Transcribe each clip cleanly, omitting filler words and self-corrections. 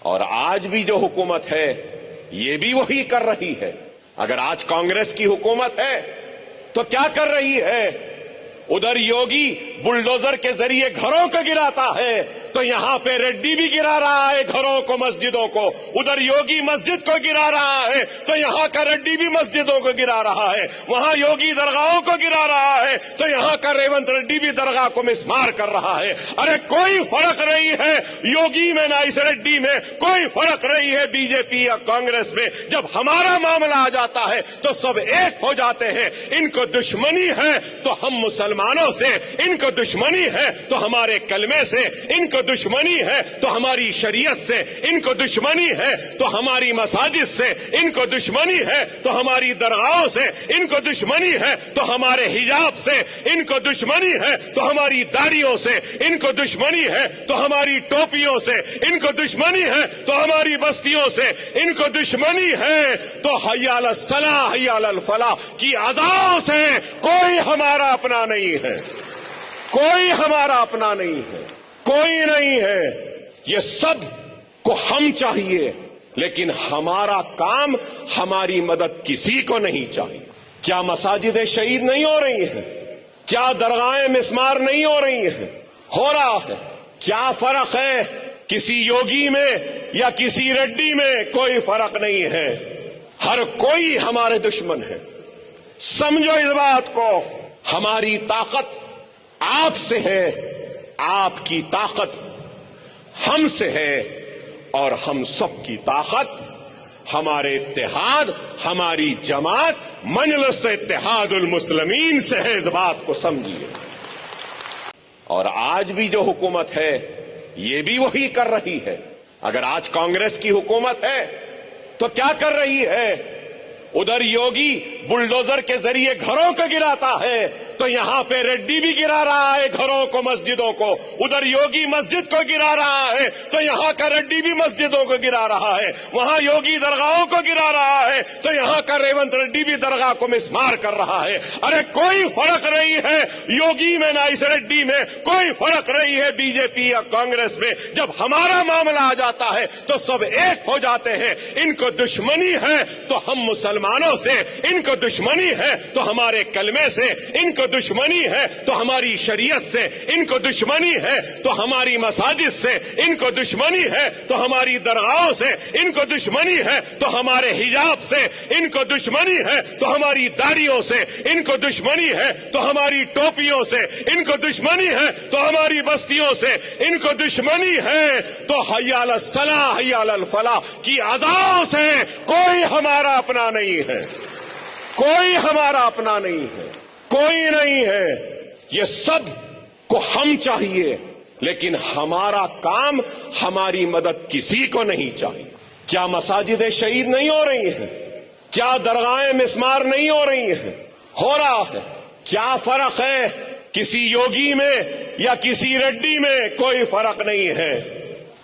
اور آج بھی جو حکومت ہے یہ بھی وہی کر رہی ہے۔ اگر آج کانگریس کی حکومت ہے تو کیا کر رہی ہے؟ ادھر یوگی بلڈوزر کے ذریعے گھروں کو گراتا ہے تو یہاں پہ ریڈی بھی گرا رہا ہے گھروں کو، مسجدوں کو۔ ادھر یوگی مسجد کو گرا رہا ہے تو یہاں کا ریڈی بھی مسجدوں کو گرا رہا ہے۔ وہاں یوگی درگاہوں کو گرا رہا ہے تو یہاں کا ریونت ریڈی بھی درگاہ کو مسمار کر رہا ہے۔ ارے کوئی فرق نہیں ہے یوگی میں نہ اس ریڈی میں، کوئی فرق نہیں ہے بی جے پی یا کانگریس میں۔ جب ہمارا معاملہ آ جاتا ہے تو سب ایک ہو جاتے ہیں۔ ان کو دشمنی ہے تو ہم مسلمانوں سے، ان کو دشمنی ہے تو ہمارے کلمے سے، ان کو دشمنی ہے تو ہماری شریعت سے، ان کو دشمنی ہے تو ہماری مساجد سے، ان کو دشمنی ہے تو ہماری درگاہوں سے، ان کو دشمنی ہے تو ہمارے حجاب سے، ان کو دشمنی ہے تو ہماری داڑھیوں سے، ان کو دشمنی ہے تو ہماری ٹوپیوں سے، ان کو دشمنی ہے تو ہماری بستیوں سے، ان کو دشمنی ہے تو حی علی الصلاح حی علی الفلاح کی اذانوں سے۔ کوئی ہمارا اپنا نہیں ہے، کوئی ہمارا اپنا نہیں ہے، کوئی نہیں ہے۔ یہ سب کو ہم چاہیے لیکن ہمارا کام، ہماری مدد کسی کو نہیں چاہیے۔ کیا مساجدیں شہید نہیں ہو رہی ہیں؟ کیا درگاہیں مسمار نہیں ہو رہی ہیں؟ ہو رہا ہے۔ کیا فرق ہے کسی یوگی میں یا کسی ریڈی میں؟ کوئی فرق نہیں ہے، ہر کوئی ہمارے دشمن ہے۔ سمجھو اس بات کو، ہماری طاقت آپ سے ہے، آپ کی طاقت ہم سے ہے، اور ہم سب کی طاقت ہمارے اتحاد، ہماری جماعت مجلس اتحاد المسلمین سے ہے۔ اس بات کو سمجھیے۔ اور آج بھی جو حکومت ہے یہ بھی وہی کر رہی ہے۔ اگر آج کانگریس کی حکومت ہے تو کیا کر رہی ہے؟ ادھر یوگی بلڈوزر کے ذریعے گھروں کو گراتا ہے تو یہاں پہ ریڈی بھی گرا رہا ہے گھروں کو، مسجدوں کو۔ ادھر یوگی مسجد کو گرا رہا ہے تو یہاں کا ریڈی بھی مسجدوں کو گرا رہا ہے۔ وہاں یوگی درگاہوں کو گرا رہا ہے تو یہاں کا ریونت ریڈی بھی درگاہ کو مسمار کر رہا ہے۔ ارے کوئی فرق نہیں ہے یوگی میں نہ اس ریڈی میں، کوئی فرق نہیں ہے بی جے پی یا کانگریس میں۔ جب ہمارا معاملہ آ جاتا ہے تو سب ایک ہو جاتے ہیں۔ ان کو دشمنی ہے تو ہم مسلمانوں سے، ان کو دشمنی ہے تو ہمارے کلمے سے، ان کو دشمنی ہے تو ہماری شریعت سے، ان کو دشمنی ہے تو ہماری مساجد سے، ان کو دشمنی ہے تو ہماری درگاہوں سے، ان کو دشمنی ہے تو ہمارے حجاب سے، ان کو دشمنی ہے تو ہماری داڑھیوں سے، ان کو دشمنی ہے تو ہماری ٹوپیوں سے، ان کو دشمنی ہے تو ہماری بستیوں سے، ان کو دشمنی ہے تو حی علی الصلاح حی علی الفلاح کی اذانوں سے۔ کوئی ہمارا اپنا نہیں ہے، کوئی ہمارا اپنا نہیں ہے، کوئی نہیں ہے۔ یہ سب کو ہم چاہیے لیکن ہمارا کام، ہماری مدد کسی کو نہیں چاہیے۔ کیا مساجدیں شہید نہیں ہو رہی ہیں؟ کیا درگاہیں مسمار نہیں ہو رہی ہیں؟ ہو رہا ہے۔ کیا فرق ہے کسی یوگی میں یا کسی ریڈی میں؟ کوئی فرق نہیں ہے،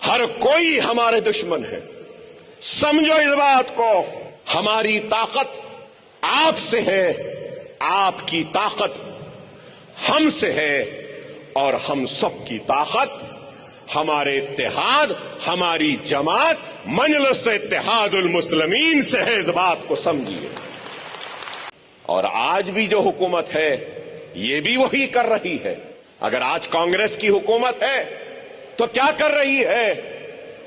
ہر کوئی ہمارے دشمن ہے۔ سمجھو اس بات کو، ہماری طاقت آپ سے ہے، آپ کی طاقت ہم سے ہے، اور ہم سب کی طاقت ہمارے اتحاد، ہماری جماعت مجلس اتحاد المسلمین سے ہے۔ اس بات کو سمجھیے۔ اور آج بھی جو حکومت ہے یہ بھی وہی کر رہی ہے۔ اگر آج کانگریس کی حکومت ہے تو کیا کر رہی ہے؟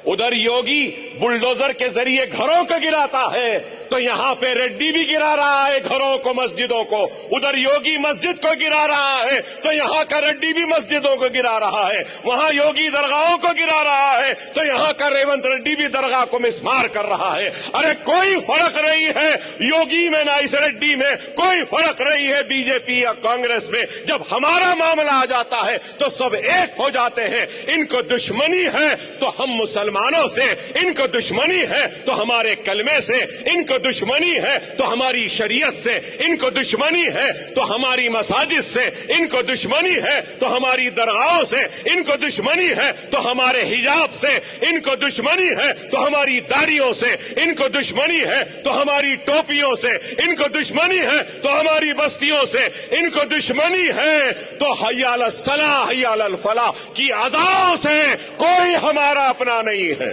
ادھر یوگی بلڈوزر کے ذریعے گھروں کو گراتا ہے تو یہاں پہ ریڈی بھی گرا رہا ہے گھروں کو، مسجدوں کو۔ ادھر یوگی مسجد کو گرا رہا ہے تو یہاں کا ریڈی بھی مسجدوں کو گرا رہا ہے۔ وہاں یوگی درگاہوں کو گرا رہا ہے تو یہاں کا ریونت ریڈی بھی درگاہ کو مسمار کر رہا ہے۔ ارے کوئی فرق نہیں ہے یوگی میں نہ اس ریڈی میں، کوئی فرق نہیں ہے بی جے پی یا کانگریس میں۔ جب ہمارا معاملہ آ جاتا ہے تو سب ایک ہو جاتے ہیں۔ ان کو دشمنی ہے تو ہم مسلمانوں سے، ان کو دشمنی ہے تو ہمارے کلمے سے، ان کو دشمنی ہے تو ہماری شریعت سے، ان کو دشمنی ہے تو ہماری مساجد سے، ان کو دشمنی ہے تو ہماری درگاہوں سے، ان کو دشمنی ہے تو ہمارے حجاب سے، ان کو دشمنی ہے تو ہماری داڑھیوں سے، ان کو دشمنی ہے تو ہماری ٹوپیوں سے، ان کو دشمنی ہے تو ہماری بستیوں سے، ان کو دشمنی ہے تو حی علی الصلاح حی علی الفلاح کی اذانوں سے۔ کوئی ہمارا اپنا نہیں ہے،